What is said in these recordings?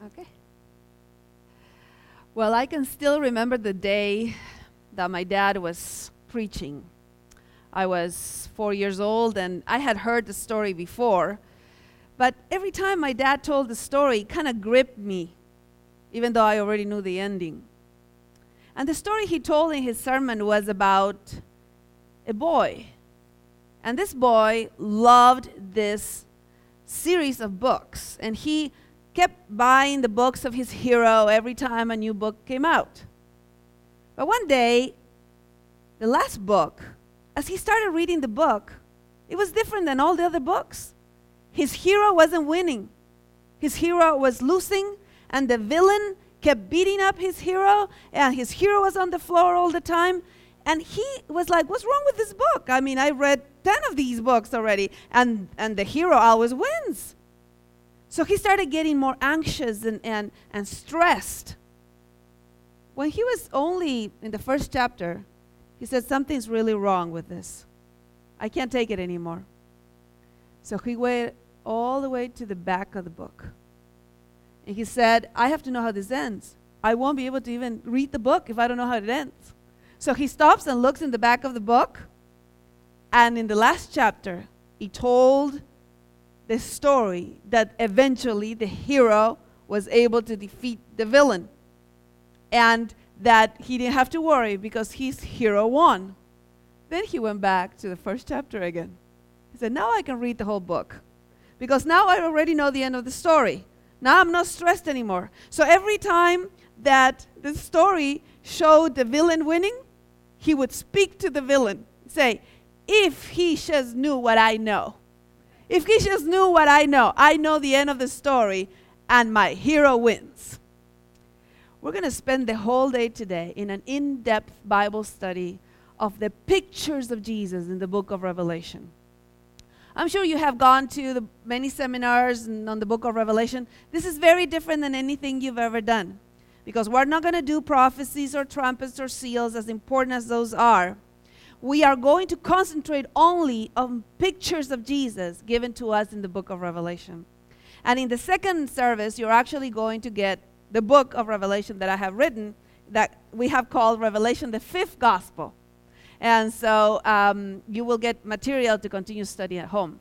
Okay. Well, I can still remember the day that my dad was preaching. I was 4 years old, and I had heard the story before. But every time my dad told the story, it kind of gripped me, even though I already knew the ending. And the story he told in his sermon was about a boy. And this boy loved this series of books. And he kept buying the books of his hero every time a new book came out. But one day, the last book, as he started reading the book, it was different than all the other books. His hero wasn't winning. His hero was losing, and the villain kept beating up his hero, and his hero was on the floor all the time. And he was like, what's wrong with this book? I mean, I read 10 of these books already, and the hero always wins. So he started getting more anxious and stressed. When he was only in the first chapter, he said, something's really wrong with this. I can't take it anymore. So he went all the way to the back of the book. And he said, I have to know how this ends. I won't be able to even read the book if I don't know how it ends. So he stops and looks in the back of the book. And in the last chapter, he told the story that eventually the hero was able to defeat the villain. And that he didn't have to worry because his hero won. Then he went back to the first chapter again. He said, now I can read the whole book. Because now I already know the end of the story. Now I'm not stressed anymore. So every time that the story showed the villain winning, he would speak to the villain, say, if he just knew what I know. If he just knew what I know the end of the story, and my hero wins. We're going to spend the whole day today in an in-depth Bible study of the pictures of Jesus in the book of Revelation. I'm sure you have gone to the many seminars on the book of Revelation. This is very different than anything you've ever done, because we're not going to do prophecies or trumpets or seals, as important as those are. We are going to concentrate only on pictures of Jesus given to us in the book of Revelation. And in the second service, you're actually going to get the book of Revelation that I have written, that we have called Revelation, the fifth gospel. And so you will get material to continue studying at home.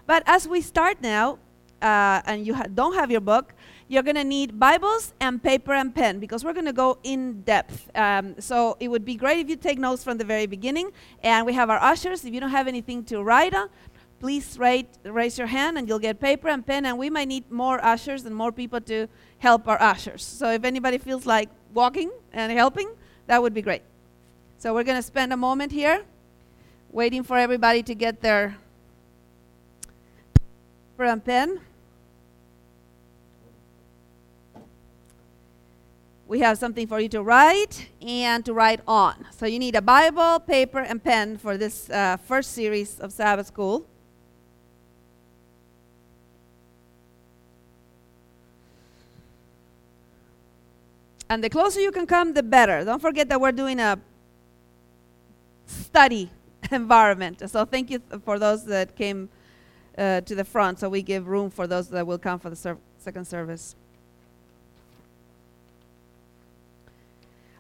But as we start now, and you don't have your book, you're going to need Bibles and paper and pen, because we're going to go in depth. So it would be great if you take notes from the very beginning. And we have our ushers. If you don't have anything to write on, please raise your hand and you'll get paper and pen. And we might need more ushers and more people to help our ushers. So if anybody feels like walking and helping, that would be great. So we're going to spend a moment here waiting for everybody to get their paper and pen. We have something for you to write and to write on. So you need a Bible, paper, and pen for this first series of Sabbath School. And the closer you can come, the better. Don't forget that we're doing a study environment. So thank you for those that came to the front, so we give room for those that will come for the second service.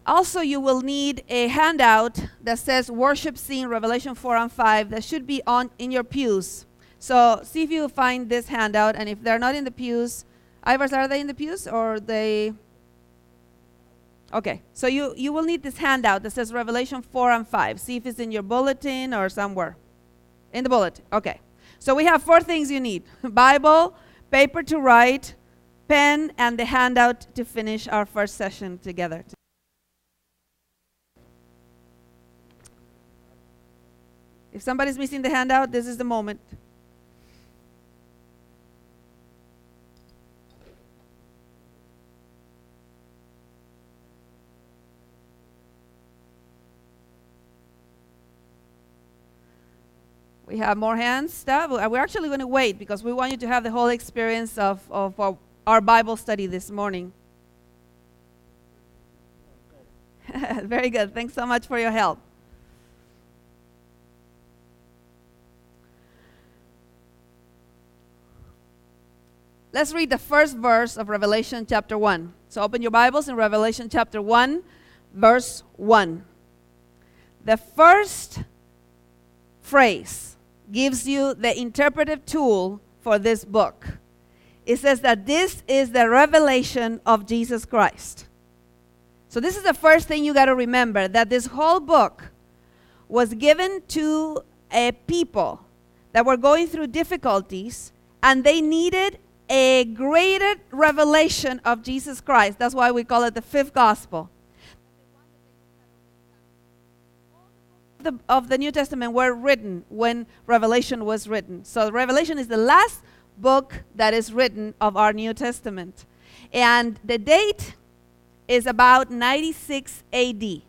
Also, you will need a handout that says Worship Scene, Revelation 4 and 5. That should be in your pews. So see if you find this handout, and if they're not in the pews, Ivers, are they in the pews, or they... Okay, so you will need this handout that says Revelation 4 and 5. See if it's in your bulletin or somewhere. In the bulletin, okay. So we have 4 things you need. Bible, paper to write, pen, and the handout to finish our first session together. If somebody's missing the handout, this is the moment. We have more hands, stuff. We're actually going to wait because we want you to have the whole experience of our Bible study this morning. Very good. Thanks so much for your help. Let's read the first verse of Revelation chapter 1. So open your Bibles in Revelation chapter 1, verse 1. The first phrase gives you the interpretive tool for this book. It says that this is the revelation of Jesus Christ. So this is the first thing you got to remember, that this whole book was given to a people that were going through difficulties, and they needed a greater revelation of Jesus Christ. That's why we call it the fifth gospel. Of the New Testament were written when Revelation was written. So Revelation is the last book that is written of our New Testament. And the date is about 96 AD.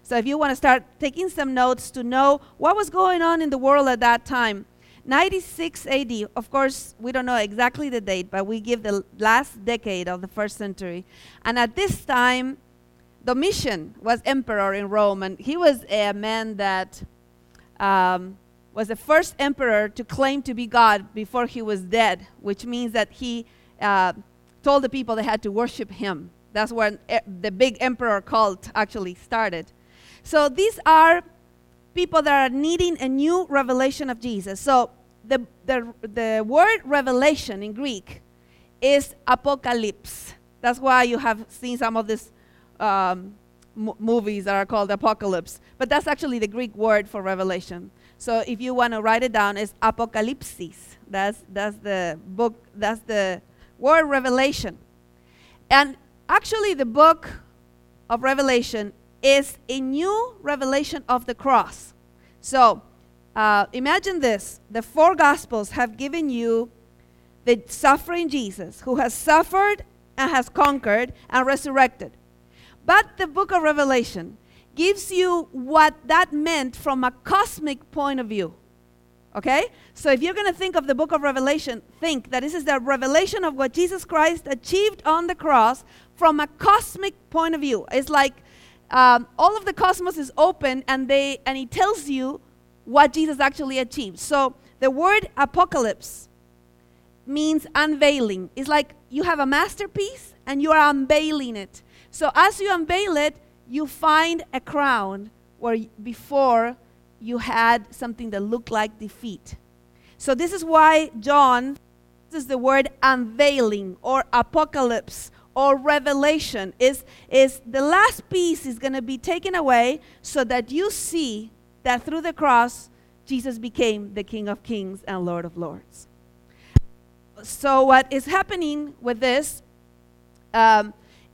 So if you want to start taking some notes to know what was going on in the world at that time, 96 AD, of course, we don't know exactly the date, but we give the last decade of the first century. And at this time, Domitian was emperor in Rome, and he was a man that was the first emperor to claim to be God before he was dead, which means that he told the people they had to worship him. That's when the big emperor cult actually started. So these are people that are needing a new revelation of Jesus. So the word revelation in Greek is apocalypse. That's why you have seen some of these movies that are called apocalypse. But that's actually the Greek word for revelation. So if you want to write it down, it's apocalypsis. That's the book, that's the word revelation. And actually the book of Revelation is a new revelation of the cross. So imagine this. The four Gospels have given you the suffering Jesus who has suffered and has conquered and resurrected. But the book of Revelation gives you what that meant from a cosmic point of view. Okay? So if you're going to think of the book of Revelation, think that this is the revelation of what Jesus Christ achieved on the cross from a cosmic point of view. It's like all of the cosmos is open, and he tells you what Jesus actually achieved. So the word apocalypse means unveiling. It's like you have a masterpiece and you are unveiling it. So as you unveil it, you find a crown where before you had something that looked like defeat. So this is why John uses the word unveiling or apocalypse or revelation. Is the last piece is going to be taken away so that you see that through the cross, Jesus became the King of Kings and Lord of Lords. So what is happening with this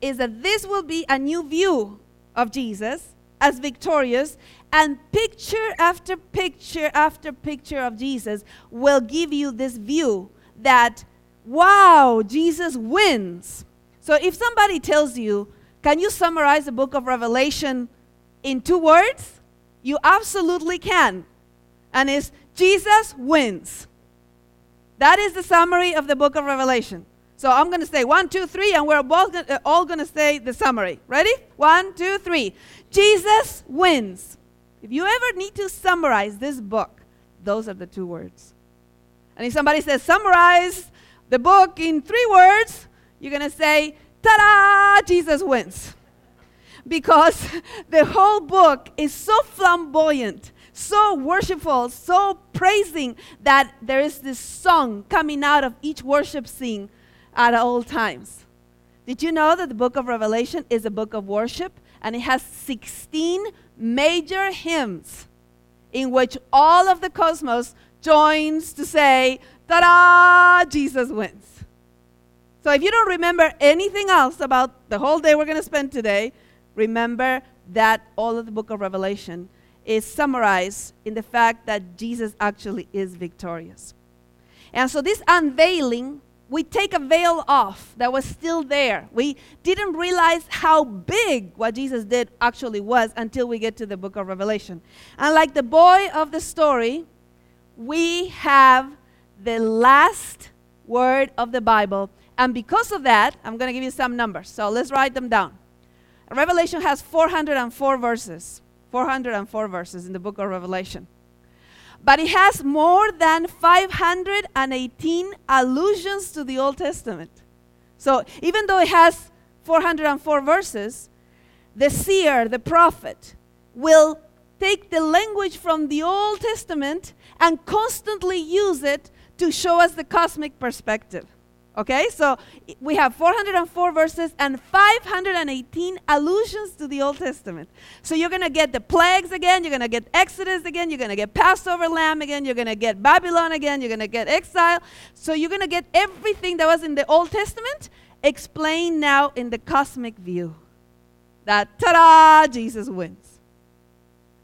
is that this will be a new view of Jesus as victorious, and picture after picture after picture of Jesus will give you this view that, wow, Jesus wins. So if somebody tells you, can you summarize the book of Revelation in 2 words? You absolutely can. And it's Jesus wins. That is the summary of the book of Revelation. So I'm going to say 1, 2, 3, and we're all going to say the summary. Ready? 1, 2, 3. Jesus wins. If you ever need to summarize this book, those are the 2 words. And if somebody says, summarize the book in 3 words, you're going to say, ta-da, Jesus wins. Because the whole book is so flamboyant, so worshipful, so praising, that there is this song coming out of each worship scene at all times. Did you know that the book of Revelation is a book of worship? And it has 16 major hymns in which all of the cosmos joins to say, ta-da, Jesus wins. So if you don't remember anything else about the whole day we're going to spend today, remember that all of the book of Revelation is summarized in the fact that Jesus actually is victorious. And so this unveiling, we take a veil off that was still there. We didn't realize how big what Jesus did actually was until we get to the book of Revelation. And like the boy of the story, we have the last word of the Bible. And because of that, I'm going to give you some numbers. So let's write them down. Revelation has 404 verses. 404 verses in the book of Revelation. But it has more than 518 allusions to the Old Testament. So even though it has 404 verses, the seer, the prophet, will take the language from the Old Testament and constantly use it to show us the cosmic perspective. Okay, so we have 404 verses and 518 allusions to the Old Testament. So you're going to get the plagues again, you're going to get Exodus again, you're going to get Passover lamb again, you're going to get Babylon again, you're going to get exile. So you're going to get everything that was in the Old Testament explained now in the cosmic view. That, ta-da, Jesus wins.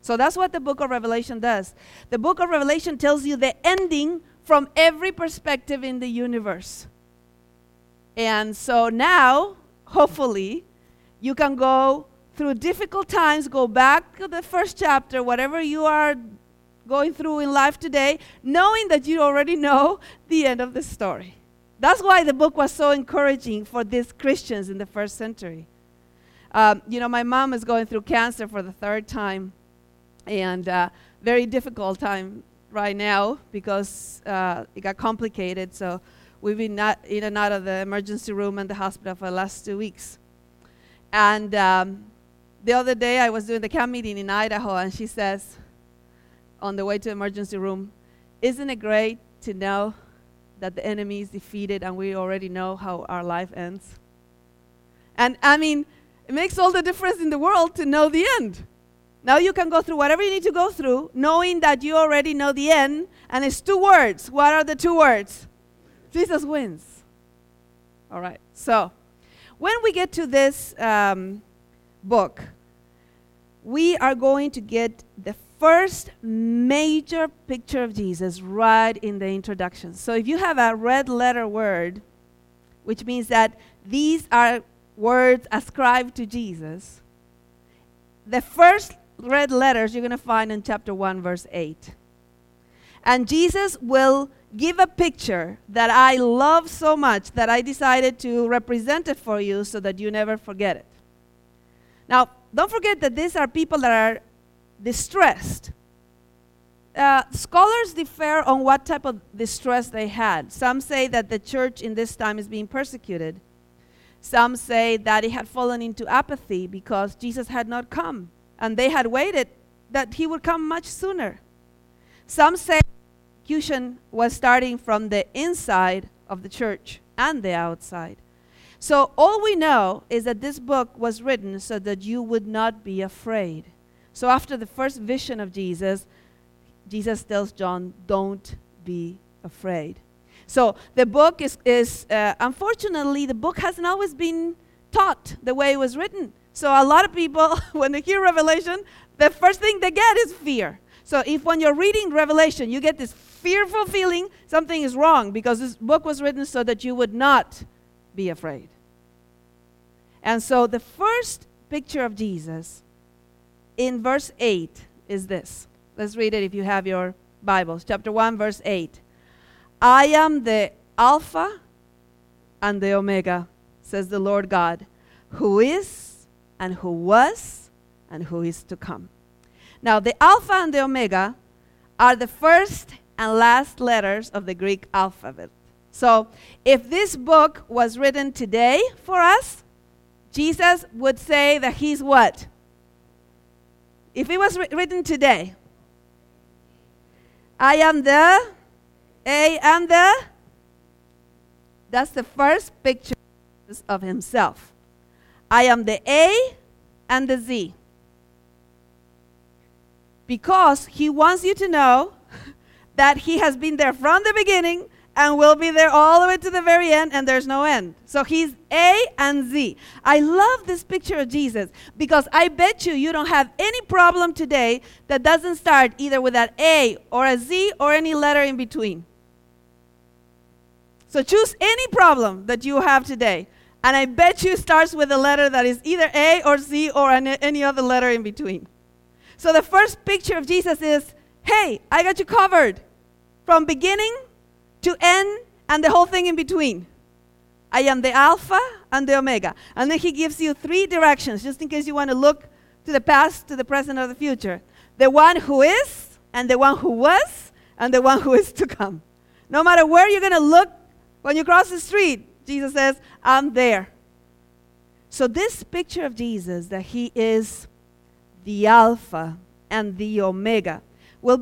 So that's what the book of Revelation does. The book of Revelation tells you the ending from every perspective in the universe. And so now, hopefully, you can go through difficult times, go back to the first chapter, whatever you are going through in life today, knowing that you already know the end of the story. That's why the book was so encouraging for these Christians in the first century. My mom is going through cancer for the third time, and very difficult time right now because it got complicated. So we've been in and out of the emergency room and the hospital for the last 2 weeks. And the other day I was doing the camp meeting in Idaho, and she says, on the way to the emergency room, isn't it great to know that the enemy is defeated and we already know how our life ends? And I mean, it makes all the difference in the world to know the end. Now you can go through whatever you need to go through, knowing that you already know the end, and it's 2 words. What are the 2 words? Jesus wins. All right. So when we get to this book, we are going to get the first major picture of Jesus right in the introduction. So if you have a red letter word, which means that these are words ascribed to Jesus, the first red letters you're going to find in chapter 1, verse 8. And Jesus will give a picture that I love so much that I decided to represent it for you so that you never forget it. Now, don't forget that these are people that are distressed. Scholars differ on what type of distress they had. Some say that the church in this time is being persecuted. Some say that it had fallen into apathy because Jesus had not come, and they had waited that he would come much sooner. Some say persecution was starting from the inside of the church and the outside. So all we know is that this book was written so that you would not be afraid. So after the first vision of Jesus, Jesus tells John, don't be afraid. So the book is unfortunately, the book hasn't always been taught the way it was written. So a lot of people, when they hear Revelation, the first thing they get is fear. So if when you're reading Revelation, you get this fearful feeling, something is wrong, because this book was written so that you would not be afraid. And so the first picture of Jesus in verse 8 is this. Let's read it if you have your Bibles. Chapter 1, verse 8. I am the Alpha and the Omega, says the Lord God, who is and who was and who is to come. Now, the Alpha and the Omega are the first and last letters of the Greek alphabet. So, if this book was written today for us, Jesus would say that he's what? If it was written today, I am the A and the, that's the first picture of himself. I am the A and the Z. Because he wants you to know that he has been there from the beginning and will be there all the way to the very end, and there's no end. So he's A and Z. I love this picture of Jesus because I bet you don't have any problem today that doesn't start either with an A or a Z or any letter in between. So choose any problem that you have today, and I bet you it starts with a letter that is either A or Z or any other letter in between. So the first picture of Jesus is, hey, I got you covered from beginning to end and the whole thing in between. I am the Alpha and the Omega. And then he gives you 3 directions, just in case you want to look to the past, to the present, or the future. The one who is, and the one who was and the one who is to come. No matter where you're going to look when you cross the street, Jesus says, I'm there. So this picture of Jesus, that he is the Alpha and the Omega, will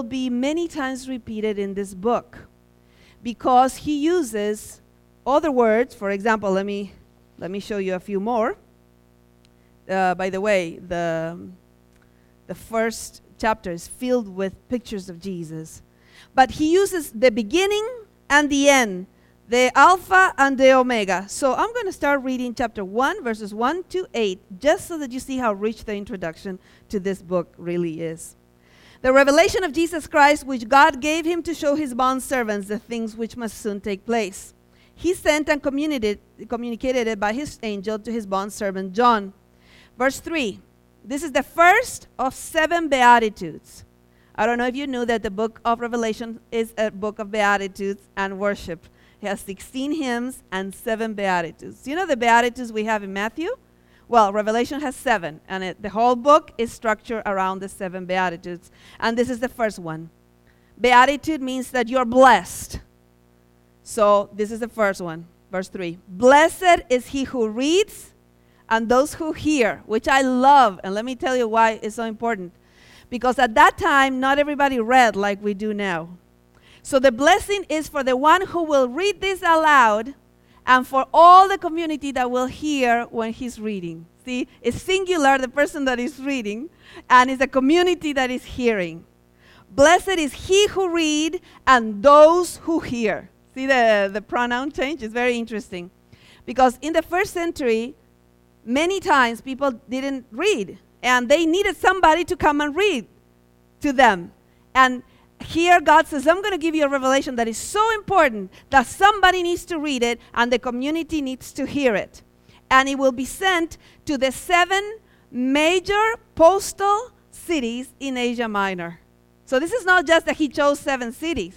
be many times repeated in this book, because he uses other words. For example, let me show you a few more. By the way, the first chapter is filled with pictures of Jesus. But he uses the beginning and the end, the Alpha and the Omega. So I'm going to start reading chapter 1, verses 1 to 8, just so that you see how rich the introduction to this book really is. The revelation of Jesus Christ, which God gave him to show his bondservants the things which must soon take place. He sent and communicated it by his angel to his bondservant John. Verse 3, this is the first of 7 Beatitudes. I don't know if you knew that the book of Revelation is a book of Beatitudes and worship. It has 16 hymns and 7 Beatitudes. You know the Beatitudes we have in Matthew? Well, Revelation has 7, and the whole book is structured around the 7 Beatitudes. And this is the first one. Beatitude means that you're blessed. So this is the first one, verse 3. Blessed is he who reads and those who hear, which I love. And let me tell you why it's so important. Because at that time, not everybody read like we do now. So the blessing is for the one who will read this aloud, and for all the community that will hear when he's reading. See, it's singular, the person that is reading, and it's the community that is hearing. Blessed is he who read and those who hear. See the pronoun change? It's very interesting. Because in the first century, many times people didn't read, and they needed somebody to come and read to them. And here God says, I'm going to give you a revelation that is so important that somebody needs to read it and the community needs to hear it. And it will be sent to the 7 major postal cities in Asia Minor. So this is not just that he chose 7 cities.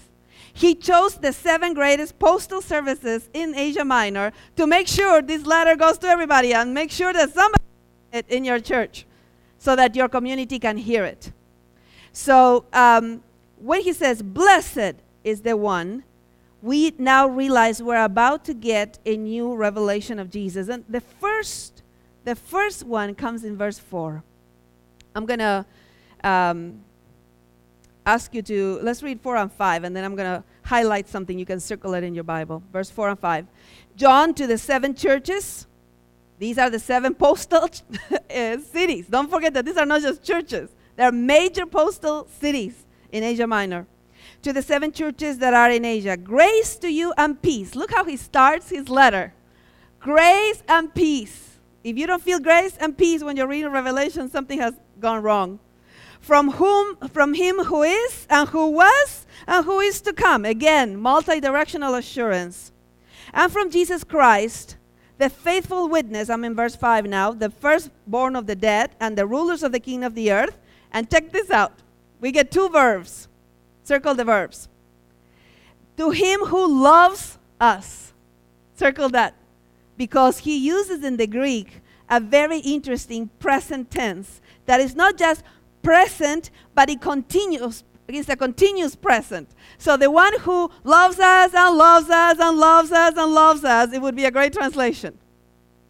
He chose the 7 greatest postal services in Asia Minor to make sure this letter goes to everybody and make sure that somebody it in your church so that your community can hear it. So when he says, blessed is the one, we now realize we're about to get a new revelation of Jesus. And the first one comes in verse 4. I'm going to ask you to, let's read 4 and 5, and then I'm going to highlight something. You can circle it in your Bible. Verse 4 and 5. John to the 7 churches. These are the 7 postal cities. Don't forget that these are not just churches. They're major postal cities in Asia Minor. To the 7 churches that are in Asia, grace to you and peace. Look how he starts his letter. Grace and peace. If you don't feel grace and peace when you're reading Revelation, something has gone wrong. From him who is and who was and who is to come. Again, multi-directional assurance. And from Jesus Christ, the faithful witness, I'm in verse 5 now, the firstborn of the dead and the rulers of the king of the earth. And check this out. We get 2 verbs. Circle the verbs. To him who loves us. Circle that. Because he uses in the Greek a very interesting present tense that is not just present, but it continues. It's a continuous present. So the one who loves us and loves us and loves us and loves us, it would be a great translation.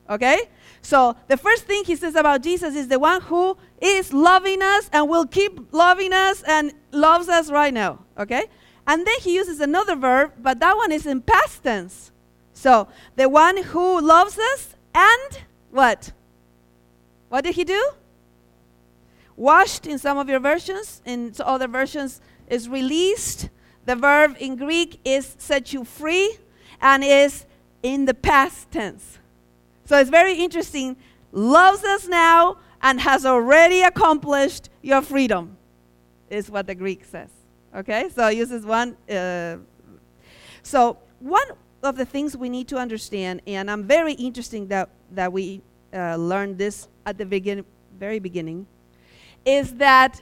Okay? So the first thing he says about Jesus is the one who is loving us and will keep loving us and loves us right now. Okay? And then he uses another verb, but that one is in past tense. So the one who loves us and what? What did he do? Washed in some of your versions. In other versions is released. The verb in Greek is set you free and is in the past tense. So it's very interesting. Loves us now and has already accomplished your freedom, is what the Greek says. Okay? So it uses one. So one of the things we need to understand, and I'm very interested that we learned this at the very beginning, is that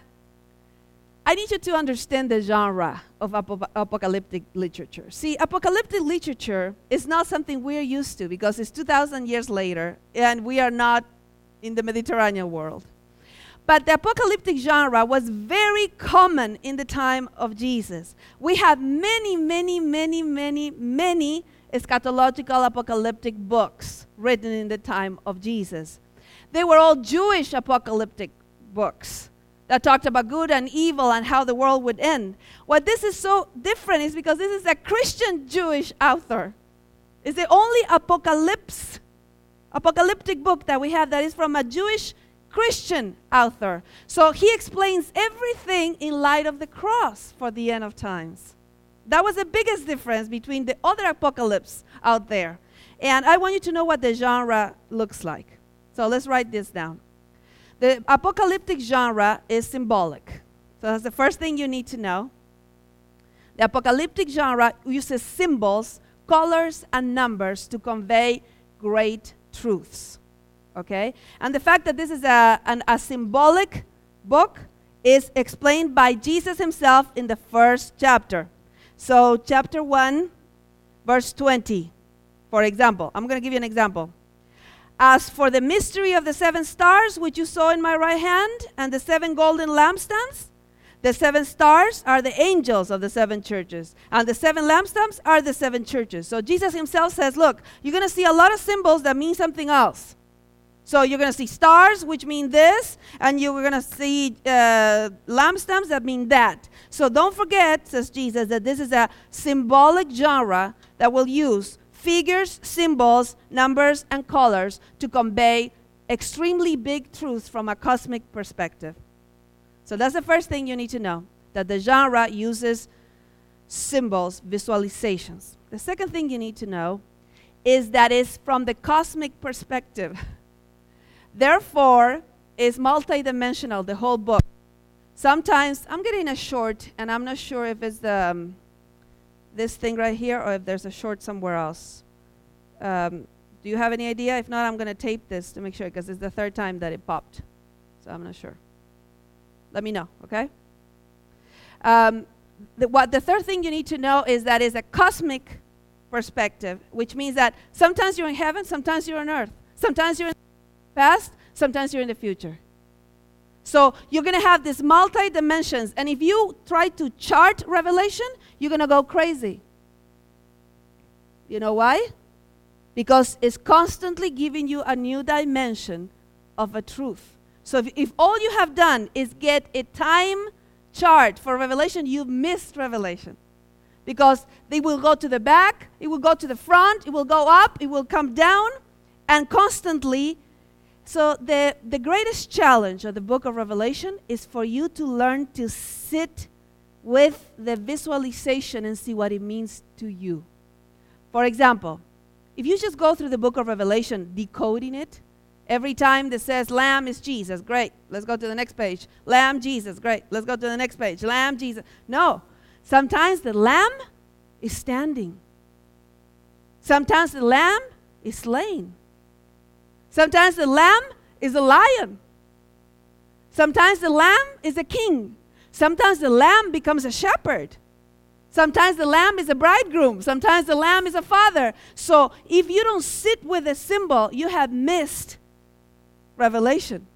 I need you to understand the genre of apocalyptic literature. See, apocalyptic literature is not something we're used to because it's 2,000 years later and we are not in the Mediterranean world. But the apocalyptic genre was very common in the time of Jesus. We have many, many, many, many, many eschatological apocalyptic books written in the time of Jesus. They were all Jewish apocalyptic books that talked about good and evil and how the world would end. What this is so different is because this is a Christian Jewish author. It's the only apocalyptic book that we have that is from a Jewish Christian author. So he explains everything in light of the cross for the end of times. That was the biggest difference between the other apocalypse out there. And I want you to know what the genre looks like. So let's write this down. The apocalyptic genre is symbolic. So that's the first thing you need to know. The apocalyptic genre uses symbols, colors, and numbers to convey great truths. Okay? And the fact that this is a symbolic book is explained by Jesus himself in the first chapter. So chapter 1, verse 20, for example. I'm going to give you an example. As for the mystery of the 7 stars, which you saw in my right hand, and the 7 golden lampstands, the 7 stars are the angels of the 7 churches, and the 7 lampstands are the 7 churches. So Jesus himself says, look, you're going to see a lot of symbols that mean something else. So you're going to see stars, which mean this, and you're going to see lampstands that mean that. So don't forget, says Jesus, that this is a symbolic genre that will use figures, symbols, numbers, and colors to convey extremely big truths from a cosmic perspective. So that's the first thing you need to know, that the genre uses symbols, visualizations. The second thing you need to know is that it's from the cosmic perspective. Therefore, it's multidimensional, the whole book. Sometimes, I'm getting a short, and I'm not sure if it's this thing right here or if there's a short somewhere else. Do you have any idea? If not, I'm going to tape this to make sure, because it's the third time that it popped. So I'm not sure. Let me know, okay? The third thing you need to know is that it's a cosmic perspective, which means that sometimes you're in heaven, sometimes you're on earth. Sometimes you're in the past, sometimes you're in the future. So you're going to have these multi-dimensions, and if you try to chart Revelation, you're going to go crazy. You know why? Because it's constantly giving you a new dimension of a truth. So if all you have done is get a time chart for Revelation, you've missed Revelation. Because they will go to the back, it will go to the front, it will go up, it will come down, and constantly. So the greatest challenge of the book of Revelation is for you to learn to sit with the visualization and see what it means to you. For example, if you just go through the book of Revelation decoding it, every time that says Lamb is Jesus, great, let's go to the next page. Lamb, Jesus, great, let's go to the next page. Lamb, Jesus. No, sometimes the Lamb is standing. Sometimes the Lamb is slain. Sometimes the Lamb is a lion. Sometimes the Lamb is a king. Sometimes the Lamb becomes a shepherd. Sometimes the Lamb is a bridegroom. Sometimes the Lamb is a father. So if you don't sit with a symbol, you have missed Revelation.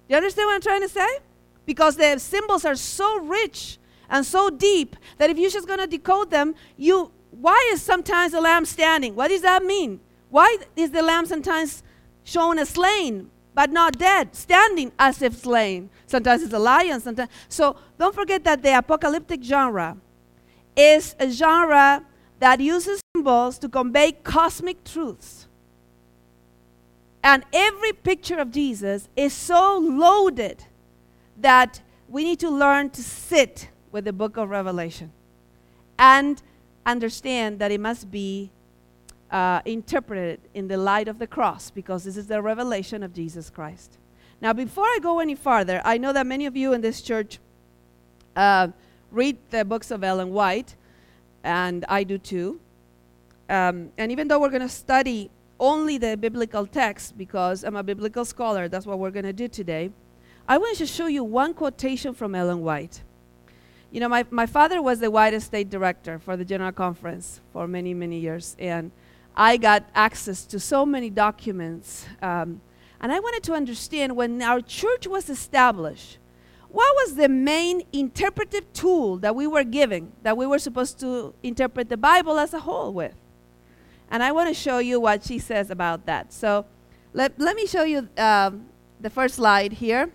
Do you understand what I'm trying to say? Because the symbols are so rich and so deep that if you're just going to decode them, why is sometimes the Lamb standing? What does that mean? Why is the Lamb sometimes shown as slain, but not dead, standing as if slain? Sometimes it's a lion, sometimes. So don't forget that the apocalyptic genre is a genre that uses symbols to convey cosmic truths. And every picture of Jesus is so loaded that we need to learn to sit with the book of Revelation and understand that it must be interpreted in the light of the cross, because this is the revelation of Jesus Christ. Now, before I go any farther, I know that many of you in this church read the books of Ellen White, and I do too. And even though we're going to study only the biblical text, because I'm a biblical scholar, that's what we're going to do today, I want to show you one quotation from Ellen White. You know, my father was the White Estate Director for the General Conference for many, many years, and I got access to so many documents. And I wanted to understand, when our church was established, what was the main interpretive tool that we were given, that we were supposed to interpret the Bible as a whole with? And I want to show you what she says about that. So let me show you the first slide here.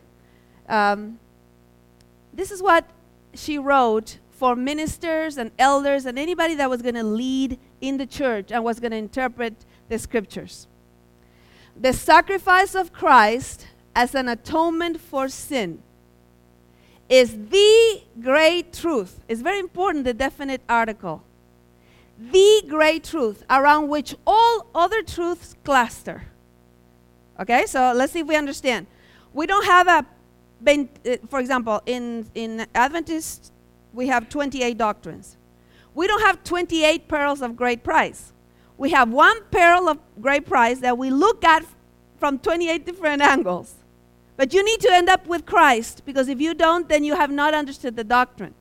This is what she wrote for ministers and elders and anybody that was going to lead in the church and was going to interpret the scriptures. The sacrifice of Christ as an atonement for sin is the great truth. It's very important, the definite article. The great truth around which all other truths cluster. Okay, so let's see if we understand. We don't have for example, in Adventist, we have 28 doctrines. We don't have 28 pearls of great price. We have one pearl of great price that we look at from 28 different angles. But you need to end up with Christ, because if you don't, then you have not understood the doctrine.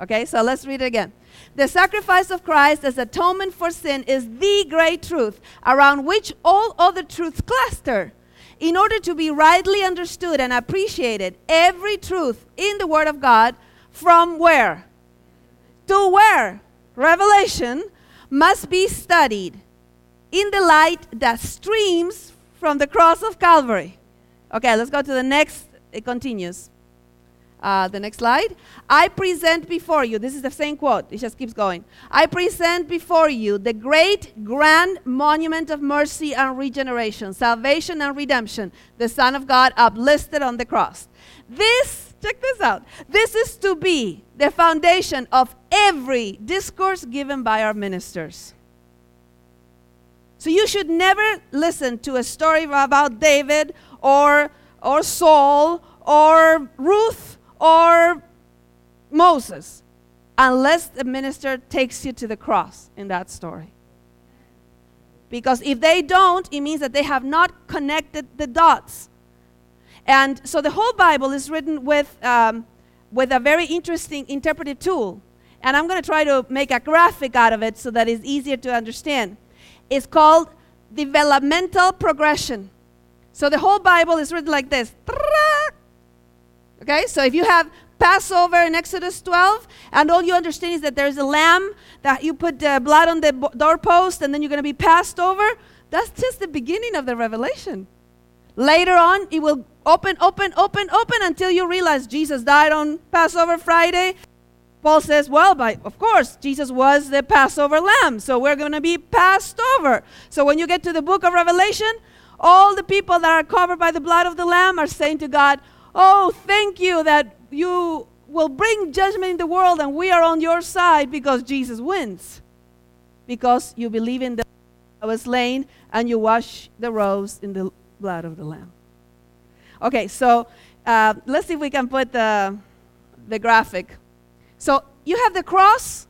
Okay, so let's read it again. The sacrifice of Christ as atonement for sin is the great truth around which all other truths cluster. In order to be rightly understood and appreciated, every truth in the Word of God, from where to where? Revelation, must be studied in the light that streams from the cross of Calvary. Okay, let's go to the next. It continues. The next slide. I present before you, this is the same quote, it just keeps going. I present before you the great grand monument of mercy and regeneration, salvation and redemption, the Son of God uplisted on the cross. This, check this out, this is to be the foundation of every discourse given by our ministers. So you should never listen to a story about David or Saul or Ruth or Moses, unless the minister takes you to the cross in that story. Because if they don't, it means that they have not connected the dots. And so the whole Bible is written with a very interesting interpretive tool. And I'm going to try to make a graphic out of it so that it's easier to understand. It's called developmental progression. So the whole Bible is written like this. Okay, so if you have Passover in Exodus 12, and all you understand is that there's a lamb, that you put blood on the doorpost, and then you're going to be passed over, that's just the beginning of the revelation. Later on, it will open until you realize Jesus died on Passover Friday. Paul says, well, of course, Jesus was the Passover lamb, so we're going to be passed over. So when you get to the book of Revelation, all the people that are covered by the blood of the lamb are saying to God, oh, thank you that you will bring judgment in the world and we are on your side because Jesus wins. Because you believe in the that was slain and you wash the robes in the blood of the Lamb. Okay, so let's see if we can put the graphic. So you have the cross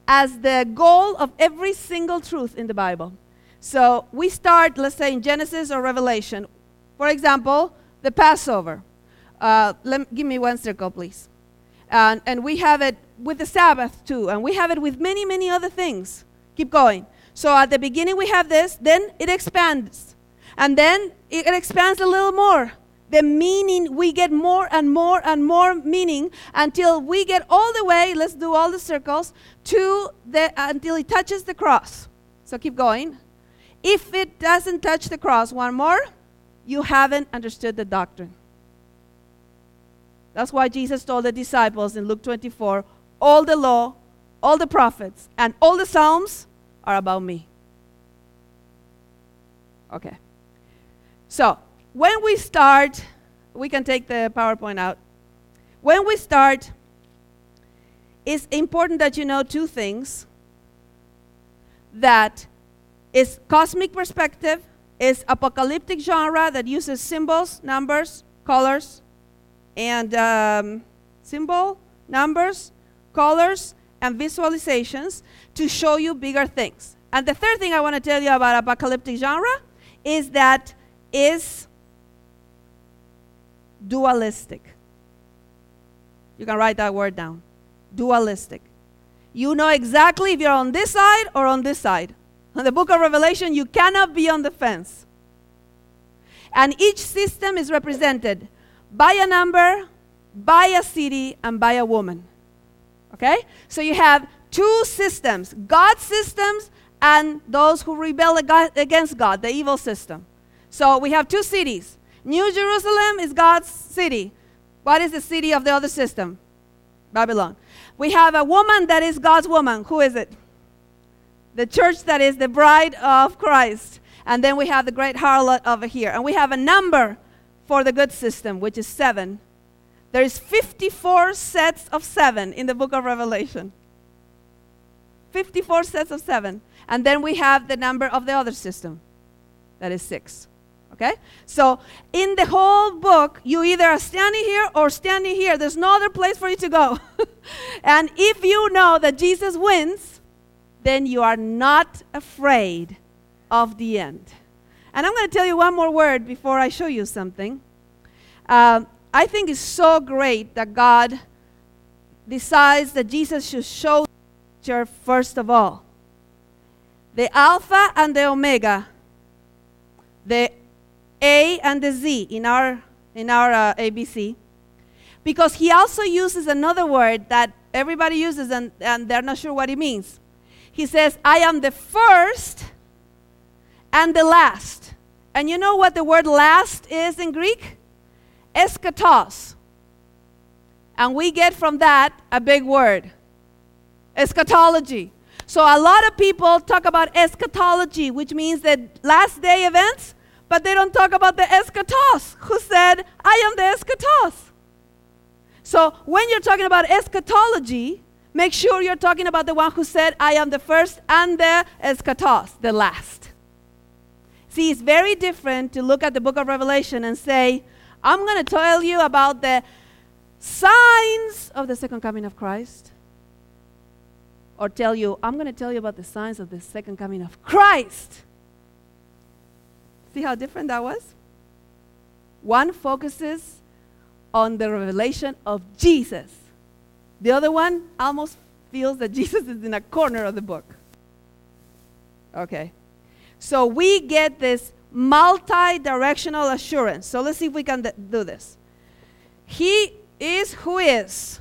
as the goal of every single truth in the Bible. So we start, let's say, in Genesis or Revelation. For example, the Passover. Give me one circle, please. And we have it with the Sabbath, too. And we have it with many, many other things. Keep going. So at the beginning we have this. Then it expands. And then it expands a little more. The meaning, we get more and more and more meaning until we get all the way, let's do all the circles, until it touches the cross. So keep going. If it doesn't touch the cross, one more, you haven't understood the doctrine. That's why Jesus told the disciples in Luke 24, all the law, all the prophets, and all the Psalms are about me. Okay. So, when we start, we can take the PowerPoint out. When we start, it's important that you know two things. That is cosmic perspective, is apocalyptic genre that uses symbols, numbers, colors, and symbol, numbers, colors, and visualizations to show you bigger things. And the third thing I want to tell you about apocalyptic genre is that is dualistic. You can write that word down. Dualistic. You know exactly if you're on this side or on this side. In the book of Revelation, you cannot be on the fence. And each system is represented by a number, by a city, and by a woman. Okay? So you have two systems, God's systems and those who rebel against God, the evil system. So we have two cities. New Jerusalem is God's city. What is the city of the other system? Babylon. We have a woman that is God's woman. Who is it? The church that is the bride of Christ. And then we have the great harlot over here. And we have a number for the good system, which is 7. There is 54 sets of 7 in the book of Revelation. 54 sets of 7. And then we have the number of the other system. That is 6. Okay? So in the whole book, you either are standing here or standing here. There's no other place for you to go. And if you know that Jesus wins, then you are not afraid of the end. And I'm going to tell you one more word before I show you something. I think it's so great that God decides that Jesus should show the picture first of all. The Alpha and the Omega, the A and the Z in our ABC, because he also uses another word that everybody uses and they're not sure what it means. He says, I am the first and the last. And you know what the word last is in Greek? Eschatos. And we get from that a big word, eschatology. So a lot of people talk about eschatology, which means the last day events, but they don't talk about the eschatos, who said, I am the eschatos. So when you're talking about eschatology, make sure you're talking about the one who said, I am the first and the eschatos, the last. See, it's very different to look at the book of Revelation and say, I'm going to tell you about the signs of the second coming of Christ. Or tell you, I'm going to tell you about the signs of the second coming of Christ. See how different that was? One focuses on the revelation of Jesus. The other one almost feels that Jesus is in a corner of the book. Okay. So we get this multi-directional assurance. So let's see if we can do this. He is who is.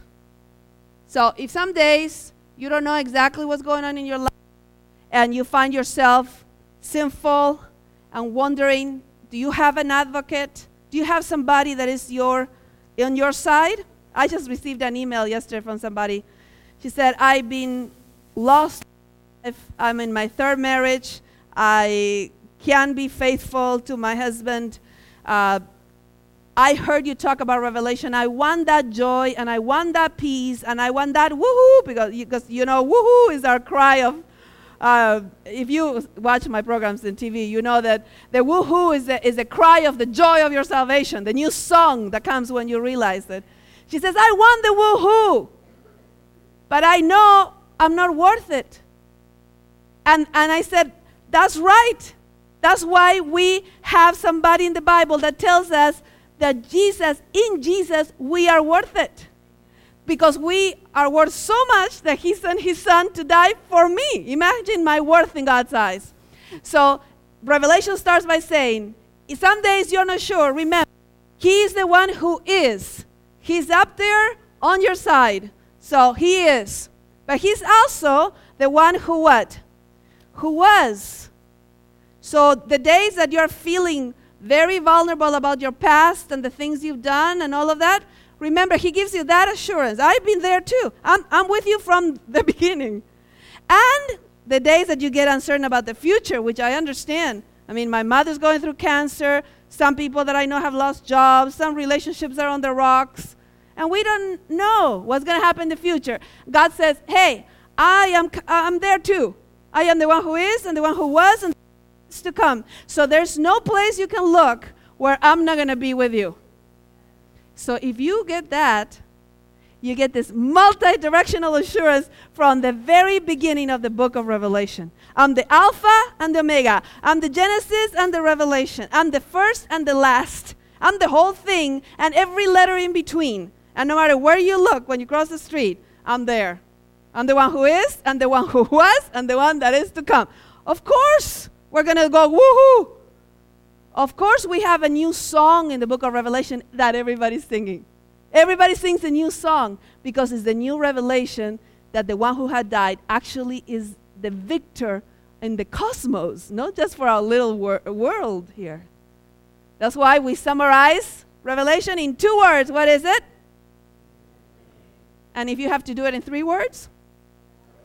So if some days you don't know exactly what's going on in your life and you find yourself sinful and wondering, do you have an advocate? Do you have somebody that is on your side? I just received an email yesterday from somebody. She said, I've been lost. I'm in my 3rd marriage. I can't be faithful to my husband. I heard you talk about Revelation. I want that joy, and I want that peace, and I want that woohoo, because you know, woohoo is our cry of, if you watch my programs on TV, you know that the woohoo is a cry of the joy of your salvation, the new song that comes when you realize it. She says, I want the woohoo, but I know I'm not worth it. And I said, that's right. That's why we have somebody in the Bible that tells us that in Jesus, we are worth it. Because we are worth so much that he sent his son to die for me. Imagine my worth in God's eyes. So Revelation starts by saying, some days you're not sure. Remember, he is the one who is. He's up there on your side. So he is. But he's also the one who what? Who was. So the days that you're feeling very vulnerable about your past and the things you've done and all of that, remember, he gives you that assurance. I've been there too. I'm with you from the beginning. And the days that you get uncertain about the future, which I understand. I mean, my mother's going through cancer. Some people that I know have lost jobs. Some relationships are on the rocks. And we don't know what's going to happen in the future. God says, hey, I'm there too. I am the one who is and the one who was and is to come. So there's no place you can look where I'm not going to be with you. So if you get that, you get this multi-directional assurance from the very beginning of the book of Revelation. I'm the Alpha and the Omega. I'm the Genesis and the Revelation. I'm the first and the last. I'm the whole thing and every letter in between. And no matter where you look when you cross the street, I'm there. I'm the one who is, and the one who was, and the one that is to come. Of course, we're going to go woohoo. Of course, we have a new song in the book of Revelation that everybody's singing. Everybody sings a new song because it's the new revelation that the one who had died actually is the victor in the cosmos, not just for our little world here. That's why we summarize Revelation in 2 words. What is it? And if you have to do it in 3 words?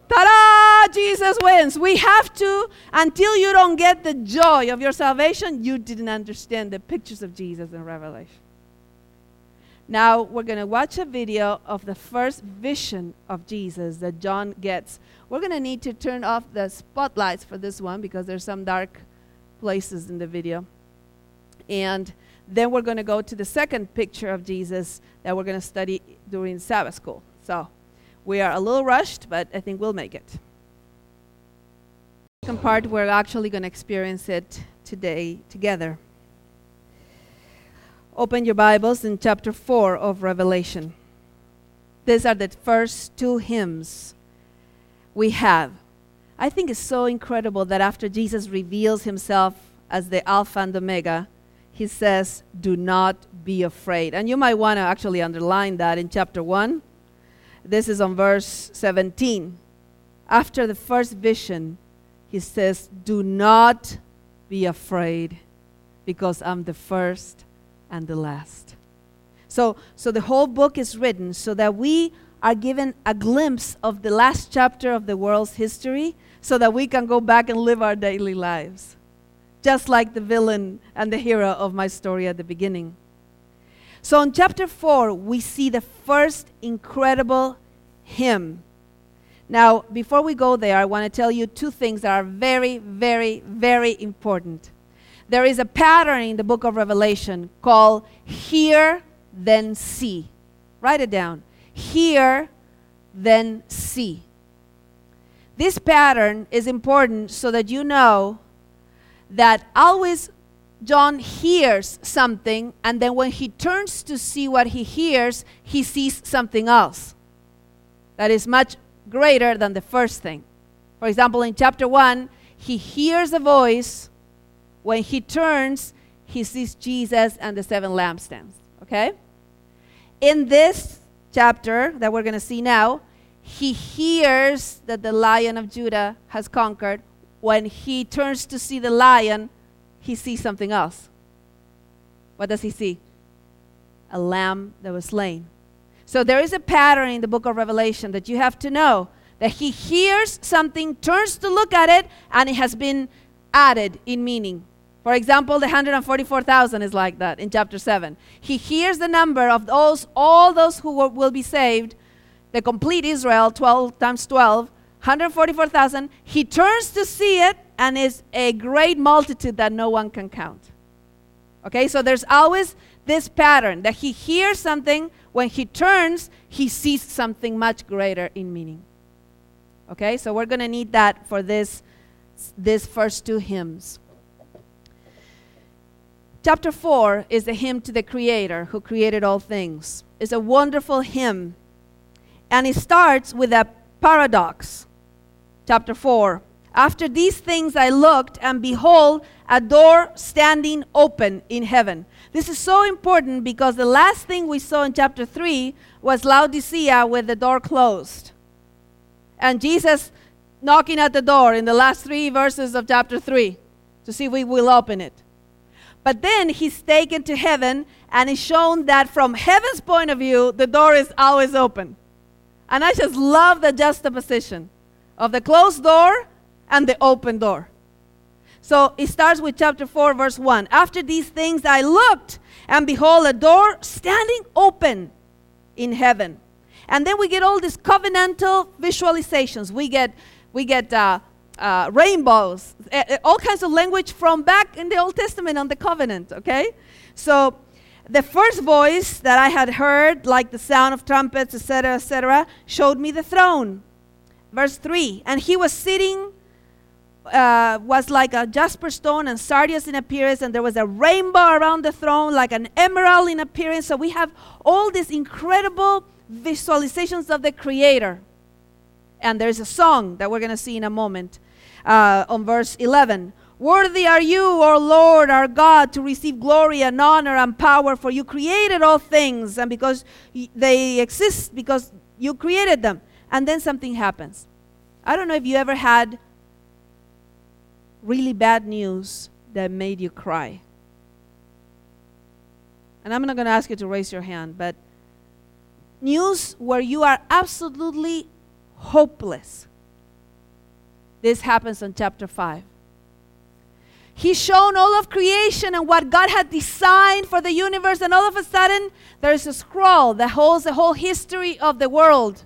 Ta-da! Jesus wins. We have to, until you don't get the joy of your salvation, you didn't understand the pictures of Jesus in Revelation. Now, we're going to watch a video of the first vision of Jesus that John gets. We're going to need to turn off the spotlights for this one because there's some dark places in the video. And then we're going to go to the second picture of Jesus that we're going to study during Sabbath school. So we are a little rushed, but I think we'll make it. The second part, we're actually going to experience it today together. Open your Bibles in chapter 4 of Revelation. These are the first 2 hymns we have. I think it's so incredible that after Jesus reveals himself as the Alpha and Omega, he says, do not be afraid. And you might want to actually underline that in chapter 1. This is on verse 17. After the first vision, he says, do not be afraid because I'm the first and the last. So the whole book is written so that we are given a glimpse of the last chapter of the world's history so that we can go back and live our daily lives. Just like the villain and the hero of my story at the beginning. So in chapter 4, we see the first incredible hymn. Now, before we go there, I want to tell you 2 things that are very, very, very important. There is a pattern in the book of Revelation called hear, then see. Write it down. Hear, then see. This pattern is important so that you know that always John hears something, and then when he turns to see what he hears, he sees something else that is much greater than the first thing. For example, in chapter 1, he hears a voice. When he turns, he sees Jesus and the 7 lampstands. Okay? In this chapter that we're going to see now, he hears that the Lion of Judah has conquered. When he turns to see the lion, he sees something else. What does he see? A lamb that was slain. So there is a pattern in the book of Revelation that you have to know, that he hears something, turns to look at it, and it has been added in meaning. For example, the 144,000 is like that in chapter 7. He hears the number of all those who will be saved, the complete Israel, 12 times 12, 144,000. He turns to see it, and is a great multitude that no one can count. Okay, so there's always this pattern that he hears something. When he turns, he sees something much greater in meaning. Okay, so we're going to need that for this first 2 hymns. Chapter 4 is a hymn to the Creator who created all things. It's a wonderful hymn. And it starts with a paradox. Chapter 4. After these things I looked, and behold, a door standing open in heaven. This is so important because the last thing we saw in chapter 3 was Laodicea with the door closed. And Jesus knocking at the door in the last 3 verses of chapter 3 to see if we will open it. But then he's taken to heaven, and it's shown that from heaven's point of view, the door is always open. And I just love the juxtaposition of the closed door and the open door. So it starts with chapter 4, verse 1. After these things I looked, and behold, a door standing open in heaven. And then we get all these covenantal visualizations. We get rainbows, all kinds of language from back in the Old Testament on the covenant, okay? So the first voice that I had heard, like the sound of trumpets, etc., showed me the throne. Verse 3, and he was sitting, was like a jasper stone and sardius in appearance, and there was a rainbow around the throne, like an emerald in appearance. So we have all these incredible visualizations of the Creator. And there's a song that we're going to see in a moment. On verse 11, Worthy are you, O Lord, our God, to receive glory and honor and power, for you created all things, and because they exist, because you created them. And then something happens. I don't know if you ever had really bad news that made you cry. And I'm not going to ask you to raise your hand, but news where you are absolutely hopeless. This happens in chapter 5. He's shown all of creation and what God had designed for the universe, and all of a sudden, there's a scroll that holds the whole history of the world.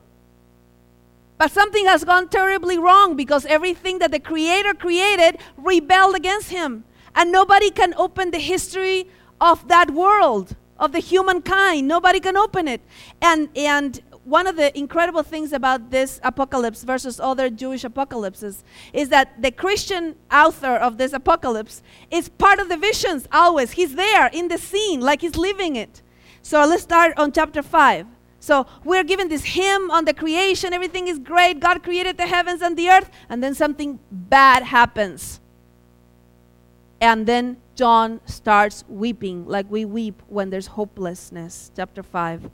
But something has gone terribly wrong, because everything that the Creator created rebelled against Him. And nobody can open the history of that world, of the humankind. Nobody can open it. And one of the incredible things about this apocalypse versus other Jewish apocalypses is that the Christian author of this apocalypse is part of the visions always. He's there in the scene, like he's living it. So let's start on chapter 5. So we're given this hymn on the creation. Everything is great. God created the heavens and the earth. And then something bad happens. And then John starts weeping like we weep when there's hopelessness. Chapter 5.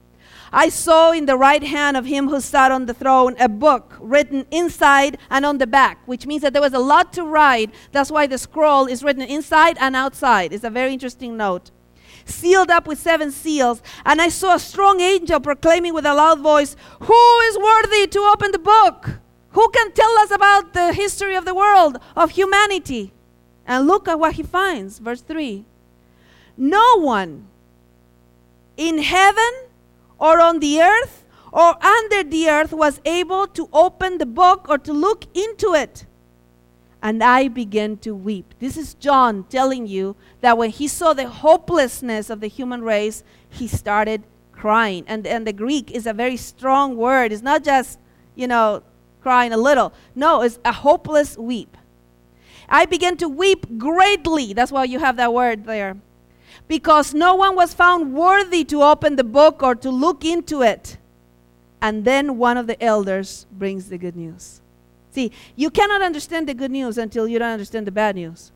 I saw in the right hand of him who sat on the throne a book written inside and on the back, which means that there was a lot to write. That's why the scroll is written inside and outside. It's a very interesting note. Sealed up with 7 seals. And I saw a strong angel proclaiming with a loud voice, "Who is worthy to open the book? Who can tell us about the history of the world, of humanity?" And look at what he finds. Verse 3. No one in heaven or on the earth or under the earth was able to open the book or to look into it. And I began to weep. This is John telling you that when he saw the hopelessness of the human race, he started crying. And the Greek is a very strong word. It's not just, crying a little. No, it's a hopeless weep. I began to weep greatly. That's why you have that word there. Because no one was found worthy to open the book or to look into it. And then one of the elders brings the good news. See, you cannot understand the good news until you don't understand the bad news.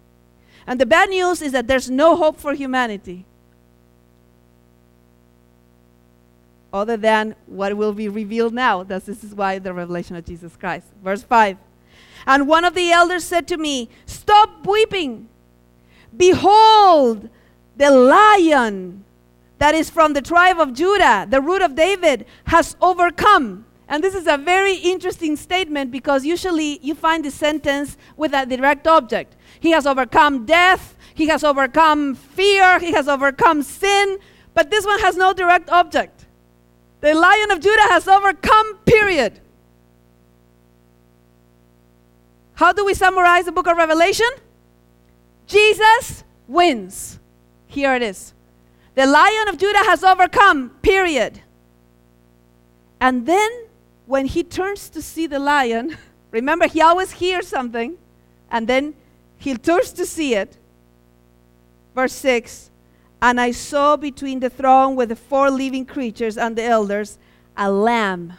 And the bad news is that there's no hope for humanity other than what will be revealed now. This is why the revelation of Jesus Christ. Verse 5. And one of the elders said to me, "Stop weeping. Behold, the Lion that is from the tribe of Judah, the root of David, has overcome." And this is a very interesting statement, because usually you find the sentence with a direct object. He has overcome death. He has overcome fear. He has overcome sin. But this one has no direct object. The Lion of Judah has overcome, period. How do we summarize the book of Revelation? Jesus wins. Here it is. The Lion of Judah has overcome, period. And then when he turns to see the lion, remember, he always hears something, and then he turns to see it. Verse 6, and I saw between the throne with the 4 living creatures and the elders a lamb.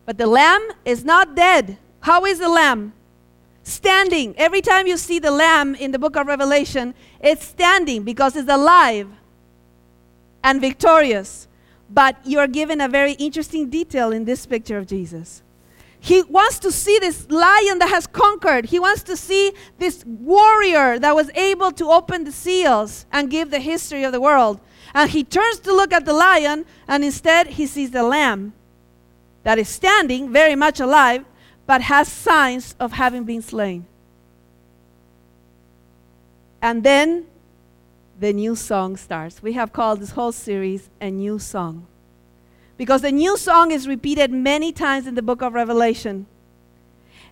But the lamb is not dead. How is the lamb? Standing. Every time you see the lamb in the book of Revelation, it's standing because it's alive and victorious. But you're given a very interesting detail in this picture of Jesus. He wants to see this lion that has conquered. He wants to see this warrior that was able to open the seals and give the history of the world. And he turns to look at the lion, and instead he sees the lamb that is standing, very much alive, but has signs of having been slain. And then the new song starts. We have called this whole series a new song, because the new song is repeated many times in the book of Revelation.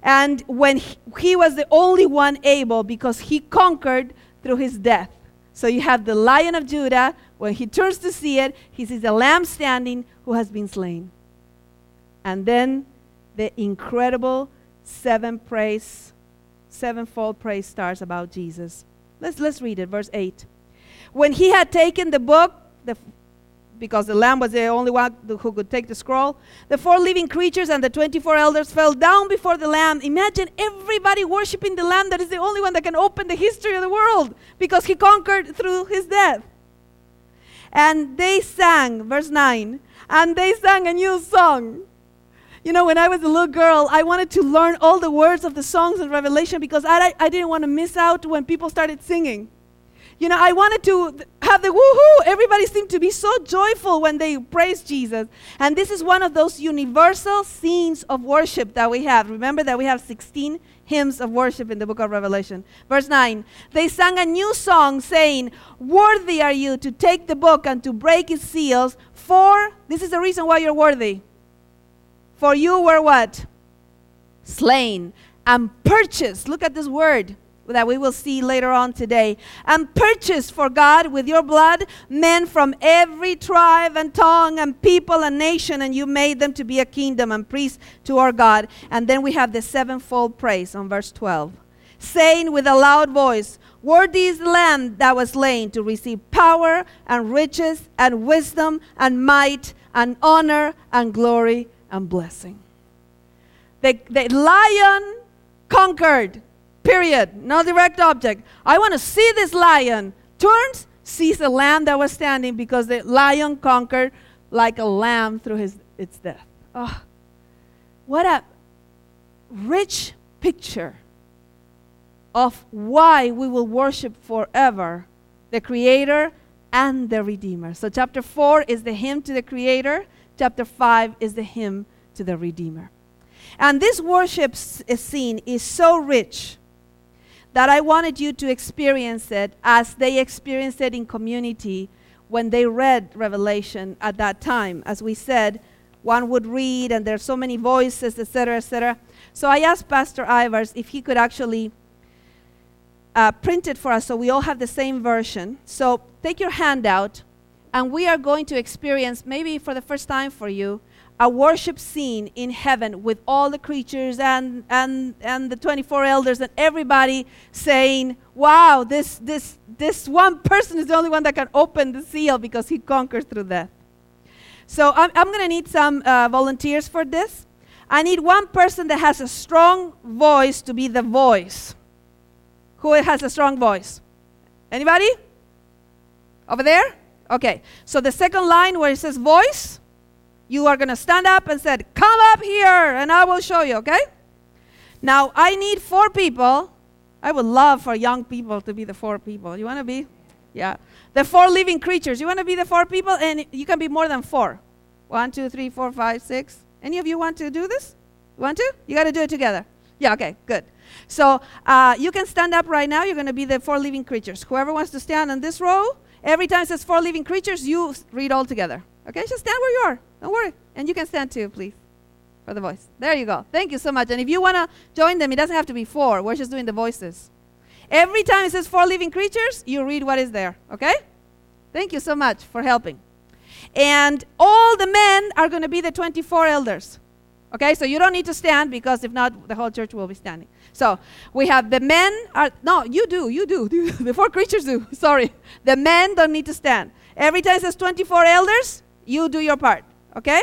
And when he was the only one able, because he conquered through his death. So you have the Lion of Judah. When he turns to see it, he sees a lamb standing who has been slain. And then the incredible sevenfold praise starts about Jesus. Let's read it, verse 8. When he had taken the book, because the Lamb was the only one who could take the scroll. The 4 living creatures and the 24 elders fell down before the Lamb. Imagine everybody worshiping the Lamb that is the only one that can open the history of the world because he conquered through his death. And they sang, verse 9, and they sang a new song. You know, when I was a little girl, I wanted to learn all the words of the songs in Revelation because I didn't want to miss out when people started singing. You know, I wanted to have the woohoo. Everybody seemed to be so joyful when they praised Jesus. And this is one of those universal scenes of worship that we have. Remember that we have 16 hymns of worship in the book of Revelation. Verse 9, they sang a new song saying, worthy are you to take the book and to break its seals, for, this is the reason why you're worthy. For you were what? Slain and purchased. Look at this word that we will see later on today. And purchased for God with your blood men from every tribe and tongue and people and nation, and you made them to be a kingdom and priests to our God. And then we have the sevenfold praise on verse 12, saying with a loud voice, worthy is the Lamb that was slain to receive power and riches and wisdom and might and honor and glory and blessing. The lion conquered. Period. No direct object. I want to see this lion. Turns, sees the lamb that was standing because the lion conquered like a lamb through its death. Oh, what a rich picture of why we will worship forever the Creator and the Redeemer. So chapter 4 is the hymn to the Creator. Chapter 5 is the hymn to the Redeemer. And this worship scene is so rich that I wanted you to experience it as they experienced it in community when they read Revelation at that time. As we said, one would read and there's so many voices, etc., etc. So I asked Pastor Ivers if he could actually print it for us so we all have the same version. So take your handout and we are going to experience, maybe for the first time for you, a worship scene in heaven with all the creatures and the 24 elders and everybody saying, wow, this one person is the only one that can open the seal because he conquered through death. So I'm going to need some volunteers for this. I need one person that has a strong voice to be the voice. Who has a strong voice? Anybody? Over there? Okay. So the second line where it says voice, you are going to stand up and say, come up here and I will show you, okay? Now, I need 4 people. I would love for young people to be the 4 people. You want to be? Yeah. The 4 living creatures. You want to be the 4 people? And you can be more than 4. 1, 2, 3, 4, 5, 6. Any of you want to do this? You want to? You got to do it together. Yeah, okay, good. So you can stand up right now. You're going to be the 4 living creatures. Whoever wants to stand in this row, every time it says 4 living creatures, you read all together. Okay, just stand where you are. Don't worry. And you can stand too, please, for the voice. There you go. Thank you so much. And if you want to join them, it doesn't have to be 4. We're just doing the voices. Every time it says 4 living creatures, you read what is there. Okay? Thank you so much for helping. And all the men are going to be the 24 elders. Okay? So you don't need to stand because if not, the whole church will be standing. So we have the men are, no, you do. The 4 creatures do. Sorry. The men don't need to stand. Every time it says 24 elders, you do your part. Okay?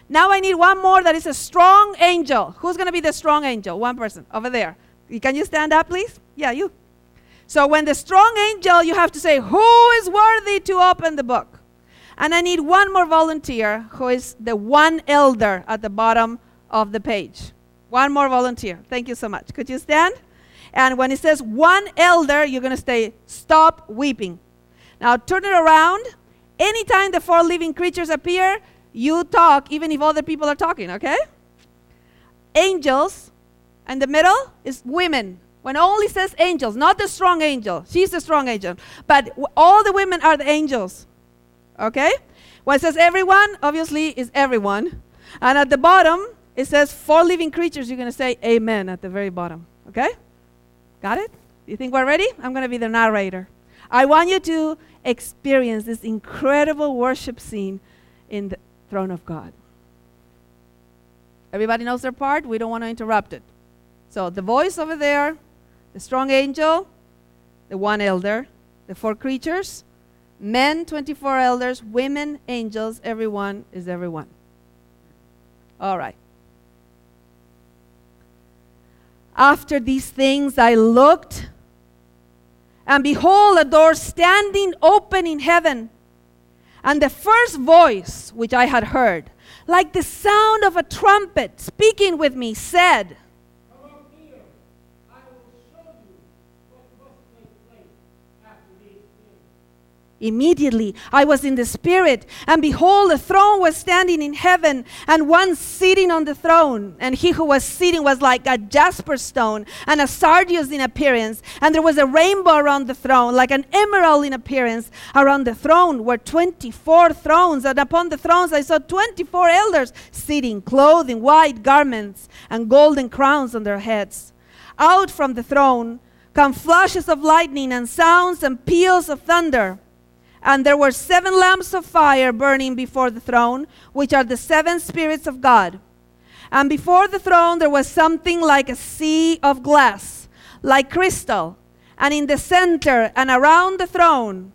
Now I need one more that is a strong angel. Who's going to be the strong angel? One person over there. Can you stand up, please? Yeah, you. So when the strong angel, you have to say, who is worthy to open the book? And I need one more volunteer who is the one elder at the bottom of the page. One more volunteer. Thank you so much. Could you stand? And when it says one elder, you're going to say, stop weeping. Now turn it around. Anytime the 4 living creatures appear, you talk, even if other people are talking, okay? Angels, and the middle is women. When it only says angels, not the strong angel. She's the strong angel. But all the women are the angels, okay? When it says everyone, obviously is everyone. And at the bottom, it says 4 living creatures. You're going to say amen at the very bottom, okay? Got it? You think we're ready? I'm going to be the narrator. I want you to experience this incredible worship scene in the throne of God. Everybody knows their part. We don't want to interrupt it. So the voice over there, the strong angel, the one elder, the 4 creatures, Men, 24 elders. Women, angels. Everyone is everyone. All right. After these things I looked, and behold, a door standing open in heaven. And the first voice which I had heard, like the sound of a trumpet speaking with me, said, "Come up here, I will show you what must take place after these things." Immediately I was in the Spirit, and behold, a throne was standing in heaven, and one sitting on the throne. And he who was sitting was like a jasper stone, and a sardius in appearance. And there was a rainbow around the throne, like an emerald in appearance. Around the throne were 24 thrones, and upon the thrones I saw 24 elders sitting, clothed in white garments, and golden crowns on their heads. Out from the throne come flashes of lightning, and sounds and peals of thunder. And there were 7 lamps of fire burning before the throne, which are the 7 spirits of God. And before the throne there was something like a sea of glass, like crystal. And in the center and around the throne,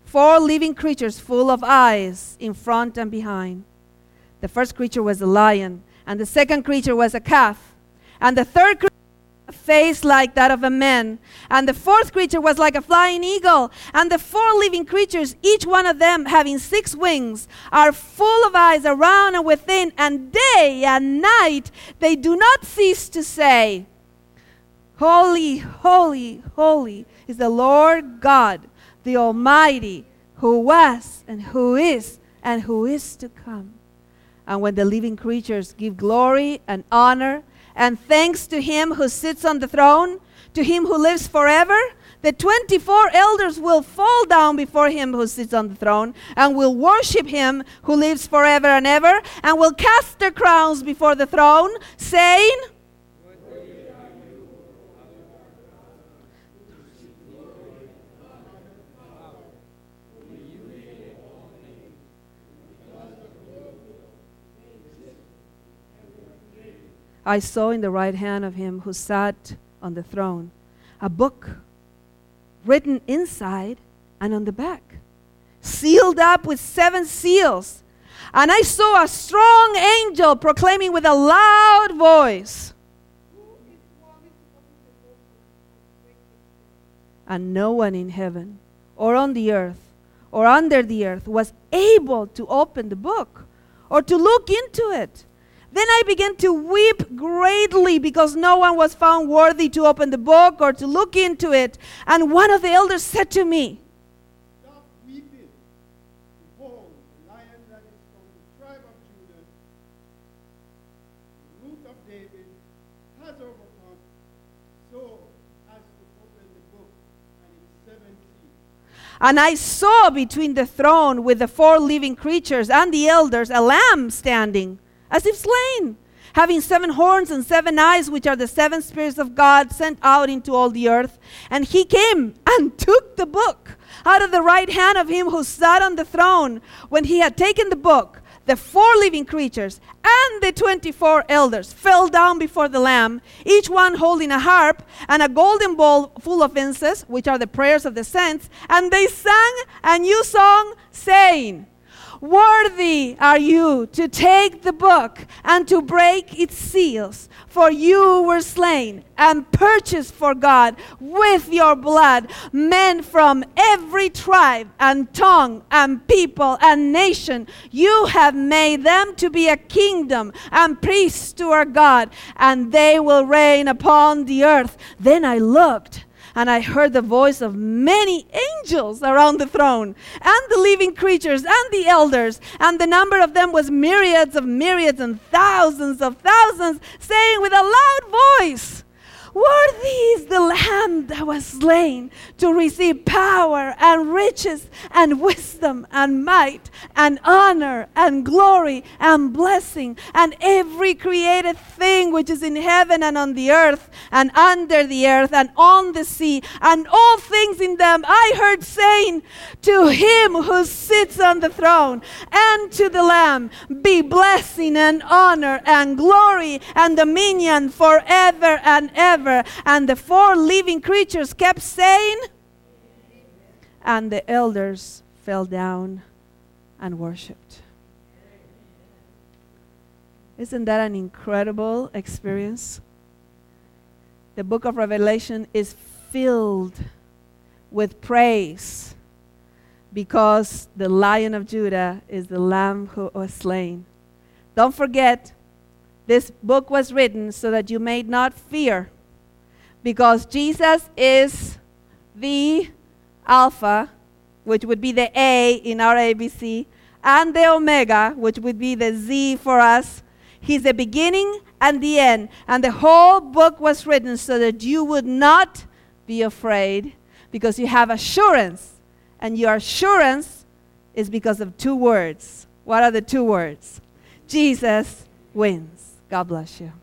4 living creatures full of eyes in front and behind. The first creature was a lion, and the second creature was a calf, and the third creature a face like that of a man, and the fourth creature was like a flying eagle. And the 4 living creatures, each one of them having 6 wings, are full of eyes around and within, and day and night they do not cease to say, "Holy, holy, holy is the Lord God, the Almighty, who was and who is to come." And when the living creatures give glory and honor and thanks to him who sits on the throne, to him who lives forever, the 24 elders will fall down before him who sits on the throne, and will worship him who lives forever and ever, and will cast their crowns before the throne, saying, I saw in the right hand of him who sat on the throne a book written inside and on the back, sealed up with 7 seals. And I saw a strong angel proclaiming with a loud voice, and no one in heaven or on the earth or under the earth was able to open the book or to look into it. Then I began to weep greatly because no one was found worthy to open the book or to look into it. And one of the elders said to me, "Stop weeping. Behold, the lion that is from the tribe of Judah, the root of David, has overcome so as to open the book and its 7 seals." And I saw between the throne with the 4 living creatures and the elders a lamb standing, as if slain, having 7 horns and 7 eyes, which are the 7 spirits of God sent out into all the earth. And he came and took the book out of the right hand of him who sat on the throne. When he had taken the book, the 4 living creatures and the 24 elders fell down before the Lamb, each one holding a harp and a golden bowl full of incense, which are the prayers of the saints. And they sang a new song, saying, "Worthy are you to take the book and to break its seals, for you were slain and purchased for God with your blood men from every tribe and tongue and people and nation. You have made them to be a kingdom and priests to our God, and they will reign upon the earth." Then I looked, and I heard the voice of many angels around the throne, and the living creatures, and the elders, and the number of them was myriads of myriads and thousands of thousands, saying with a loud voice, "Worthy is the Lamb that was slain to receive power and riches and wisdom and might and honor and glory and blessing and every created thing which is in heaven and on the earth and under the earth and on the sea and all things in them." I heard saying, "To him who sits on the throne and to the Lamb be blessing and honor and glory and dominion forever and ever." And the 4 living creatures kept saying, And the elders fell down and worshiped. Isn't that an incredible experience? The book of Revelation is filled with praise because the Lion of Judah is the Lamb who was slain. Don't forget, this book was written so that you may not fear, because Jesus is the Alpha, which would be the A in our ABC, and the Omega, which would be the Z for us. He's the beginning and the end. And the whole book was written so that you would not be afraid, because you have assurance. And your assurance is because of two words. What are the two words? Jesus wins. God bless you.